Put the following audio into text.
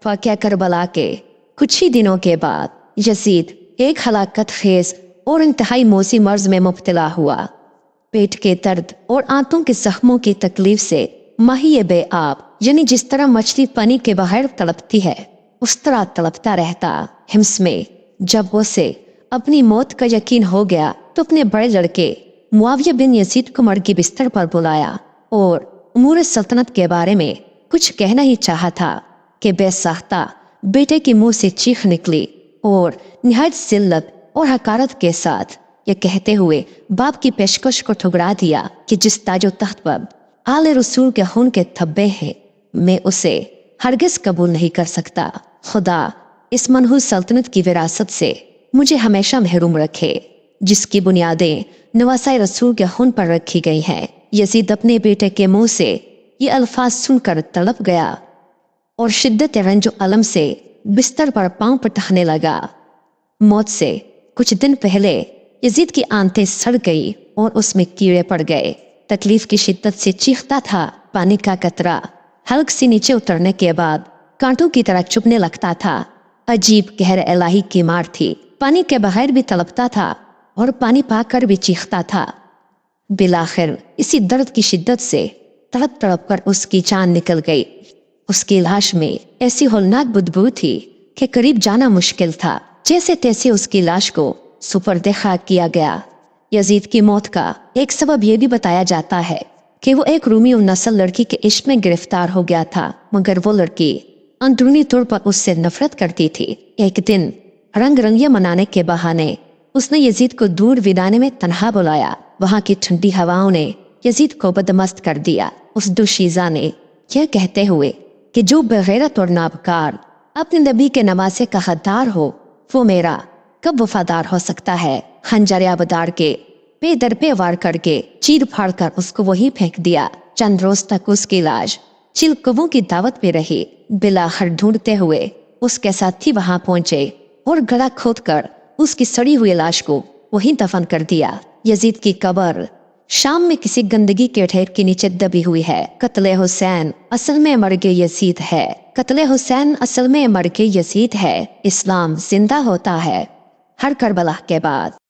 वाक़या करबला के कुछ ही दिनों के बाद यजीद एक हलाकत खेज और इंतहाई मौसी मर्ज में मुब्तला हुआ। पेट के दर्द और आंतों के जख्मों की तकलीफ से माही बेआब, यानी जिस तरह मछली पानी के बाहर तड़पती है उस तरह तड़पता रहता। हिम्स में जब उसे अपनी मौत का यकीन हो गया तो अपने बड़े लड़के मुआविया बिन यजीद को मर्गी बिस्तर पर बुलाया और उमूर सल्तनत के बारे में कुछ कहना ही चाहा था कि बेसाख्ता बेटे के मुंह से चीख निकली और निहायत जिल्लत और हकारत के साथ ये कहते हुए बाप की पेशकश को ठुकरा दिया कि जिस ताजो तख्त पर आले रसूल के खून के धब्बे हैं, मैं उसे हरगिज कबूल नहीं कर सकता। खुदा इस मनहूस सल्तनत की विरासत से मुझे हमेशा महरूम रखे जिसकी बुनियादें नवासाए रसूल के खून पर रखी गई हैं। यजीद अपने बेटे के मुंह से ये अल्फाज सुनकर तड़प गया और शिद्दत रंजो अलम से बिस्तर पर पांव पटकने लगा। मौत से कुछ दिन पहले यजीद की आंतें सड़ गई और उसमें कीड़े पड़ गए। तकलीफ की शिद्दत से चीखता था। पानी का कतरा हल्क से नीचे उतरने के बाद कांटों की तरह चुभने लगता था। अजीब कहर इलाही की मार थी। पानी के बगैर भी तड़पता था और पानी पाकर भी चीखता था। बिलाखिर इसी दर्द की शिद्दत से तड़प तड़प कर उसकी जान निकल गई। उसकी लाश में ऐसी होलनाक बदबू थी कि करीब जाना मुश्किल था। जैसे तैसे उसकी लाश को सुपर्दे खाक किया गया। यजीद की मौत का एक सबब यह भी बताया जाता है कि वो एक रूमी नस्ल लड़की के इश्क में गिरफ्तार हो गया था, मगर वो लड़की अंदरूनी तौर पर उससे नफरत करती थी। एक दिन रंग रंगिया मनाने के बहाने उसने यजीद को दूर वीराने में तन्हा बुलाया। वहां की ठंडी हवाओं ने यजीद को बदमस्त कर दिया। उस दुशीजा ने यह कहते हुए कि जो बेगैरत और नाबकार अपने नबी के नवासे का हकदार हो वो मेरा कब वफादार हो सकता है। खंजर आबदार के बेदर पे वार करके चीर फाड़ कर उसको वहीं फेंक दिया। चंद रोज तक उसकी लाश चिलकवों की दावत पे रही। बिलाखिर ढूंढते हुए उसके साथी वहां पहुंचे और गला खोद कर उसकी सड़ी हुई लाश को वहीं दफन कर दिया। यजीद की कब्र शाम में किसी गंदगी के ढेर के नीचे दबी हुई है। कत्ले हुसैन असल में मर्गे यजीद है। कत्ले हुसैन असल में मर्गे यजीद है। इस्लाम जिंदा होता है हर करबला के बाद।